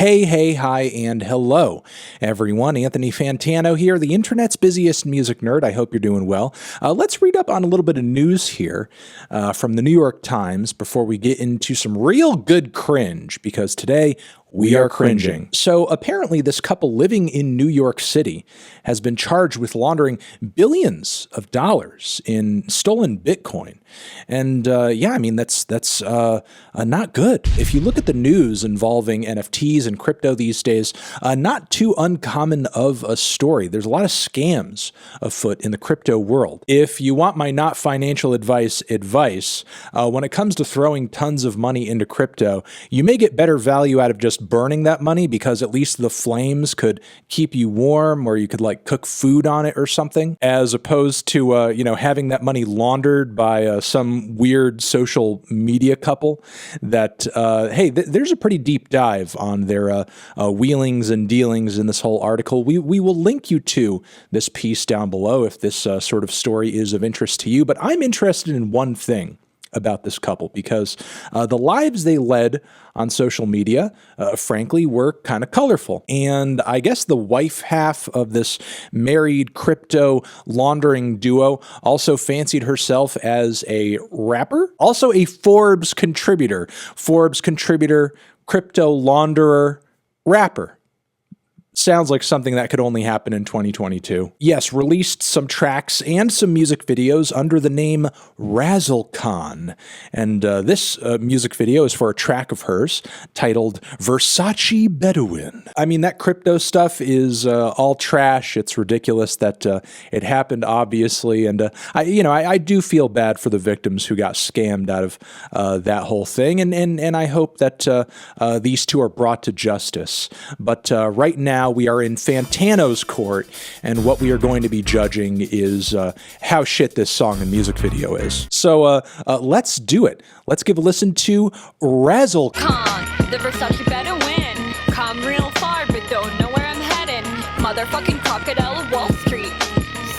Hey, hey, hi, and hello, everyone. Anthony Fantano here, the internet's busiest music nerd. I hope you're doing well. Let's read up on a little bit of news here from the New York Times before we get into some real good cringe, because today we are cringing. So apparently this couple living in New York City has been charged with laundering billions of dollars in stolen Bitcoin. And yeah, I mean, that's not good. If you look at the news involving NFTs and crypto these days, not too uncommon of a story. There's a lot of scams afoot in the crypto world. If you want my not financial advice, when it comes to throwing tons of money into crypto, you may get better value out of just burning that money, because at least the flames could keep you warm, or you could like cook food on it or something, as opposed to having that money laundered by some weird social media couple that there's a pretty deep dive on their wheelings and dealings in this whole article. We will link you to this piece down below if this sort of story is of interest to you. But I'm interested in one thing about this couple, because the lives they led on social media, frankly, were kind of colorful. And I guess the wife half of this married crypto laundering duo also fancied herself as a rapper, also a Forbes contributor, crypto launderer, rapper. Sounds like something that could only happen in 2022. Yes, released some tracks and some music videos under the name Razzlecon. And this music video is for a track of hers titled Versace Bedouin. I mean, that crypto stuff is all trash. It's ridiculous that it happened, obviously. And I do feel bad for the victims who got scammed out of that whole thing. And I hope that these two are brought to justice. But right now, we are in Fantano's court, and what we are going to be judging is how shit this song and music video is. So let's do it. Let's give a listen to Razzlecon. The Versace Bedouin. Come real far, but don't know where I'm headed. Motherfucking crocodile of Wall Street.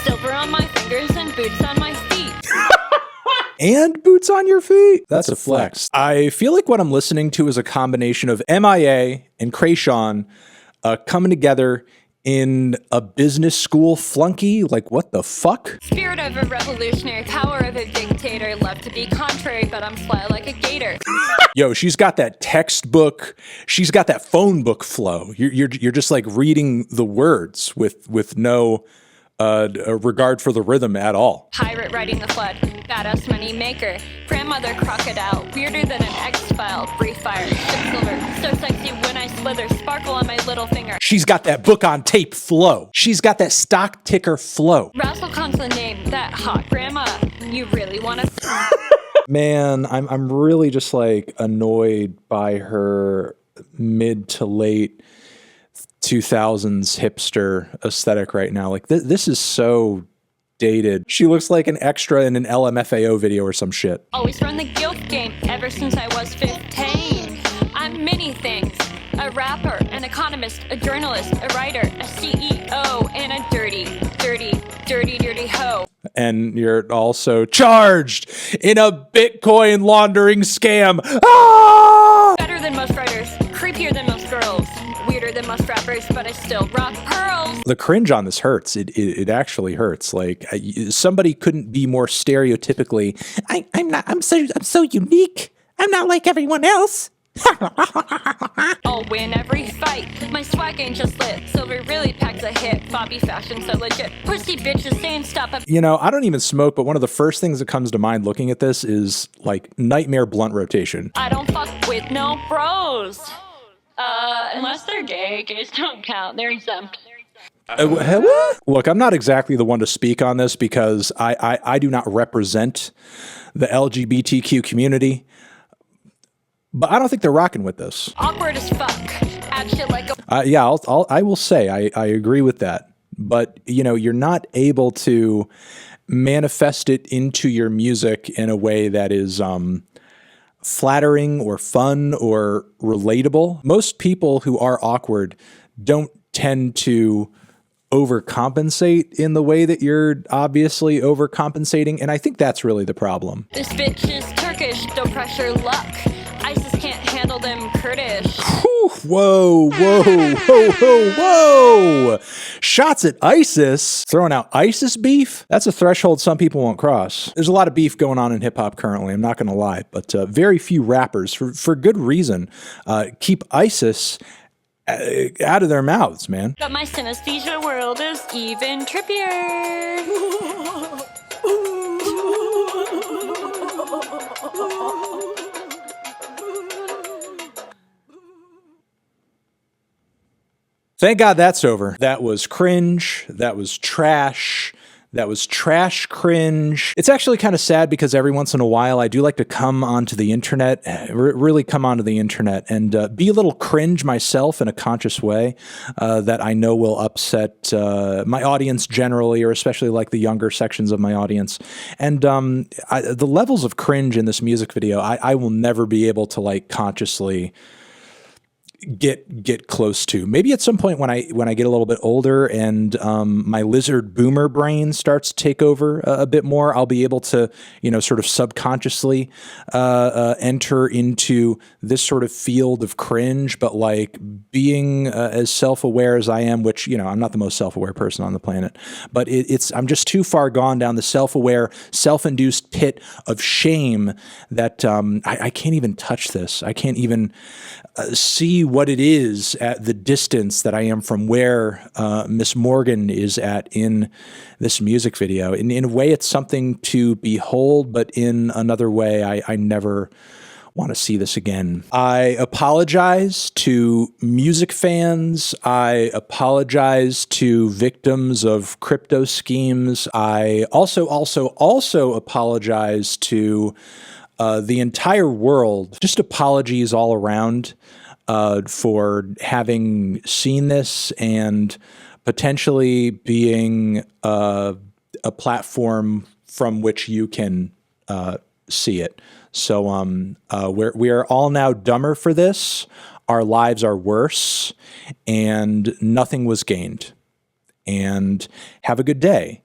Silver on my fingers and boots on my feet. And boots on your feet. That's a flex. I feel like what I'm listening to is a combination of MIA and Krayshawn coming together in a business school flunky. Like, what the fuck? Spirit of a revolutionary, power of a dictator. Love to be contrary, but I'm fly like a gator. Yo, she's got that textbook. She's got that phone book flow. You're just like reading the words with no regard for the rhythm at all. Pirate riding the flood, badass money maker, grandmother crocodile, weirder than an X-File, brief fire, silver, so sexy when I slither, sparkle on my little finger. She's got that book on tape flow. She's got that stock ticker flow. Razzlecon's the name, that hot grandma, you really wanna... Man, I'm really just like annoyed by her mid to late 2000s hipster aesthetic right now. Like this is so dated. She looks like an extra in an LMFAO video or some shit. Always run the guilt game ever since I was 15. I'm many things. A rapper, an economist, a journalist, a writer, a CEO, and a dirty hoe. And you're also charged in a Bitcoin laundering scam. Ah! Better than most writers, creepier than most girls, weirder than most rappers, but I still rock pearls. The cringe on this hurts. It actually hurts. Like somebody couldn't be more stereotypically. I'm so unique. I'm not like everyone else. I'll win every fight. My swag ain't just lit. Silver really packs a hit. Bobby fashion so legit. Pussy bitches saying stop. I don't even smoke, but one of the first things that comes to mind looking at this is like nightmare blunt rotation. I don't fuck with no bros. Unless they're gay. Gays don't count. They're exempt. Look, I'm not exactly the one to speak on this because I do not represent the LGBTQ community. But I don't think they're rocking with this. Awkward as fuck. Act shit like a... I will say I agree with that. But, you're not able to manifest it into your music in a way that is flattering or fun or relatable. Most people who are awkward don't tend to overcompensate in the way that you're obviously overcompensating. And I think that's really the problem. This bitch is Turkish, don't pressure luck. ISIS can't handle handle them Kurdish. Whoa, whoa, whoa, whoa, whoa. Shots at ISIS, throwing out ISIS beef. That's a threshold some people won't cross. There's a lot of beef going on in hip hop currently, I'm not going to lie, but very few rappers, for good reason, keep ISIS out of their mouths, man. But my synesthesia world is even trippier. Thank God that's over. That was cringe. That was trash. That was trash cringe. It's actually kind of sad because every once in a while I do like to come onto the internet, really come onto the internet and be a little cringe myself in a conscious way that I know will upset my audience generally, or especially like the younger sections of my audience. And the levels of cringe in this music video, I will never be able to like consciously get close to. Maybe at some point when I get a little bit older and my lizard boomer brain starts to take over a bit more, I'll be able to, sort of subconsciously enter into this sort of field of cringe. But like being as self-aware as I am, which I'm not the most self-aware person on the planet, but I'm just too far gone down the self-aware, self-induced pit of shame that I can't even touch this. I can't even see what it is at the distance that I am from where Miss Morgan is at in this music video. In a way, it's something to behold, but in another way, I never want to see this again. I apologize to music fans. I apologize to victims of crypto schemes. I also apologize to the entire world. Just apologies all around for having seen this and potentially being a platform from which you can see it. So we are all now dumber for this. Our lives are worse, and nothing was gained. And have a good day.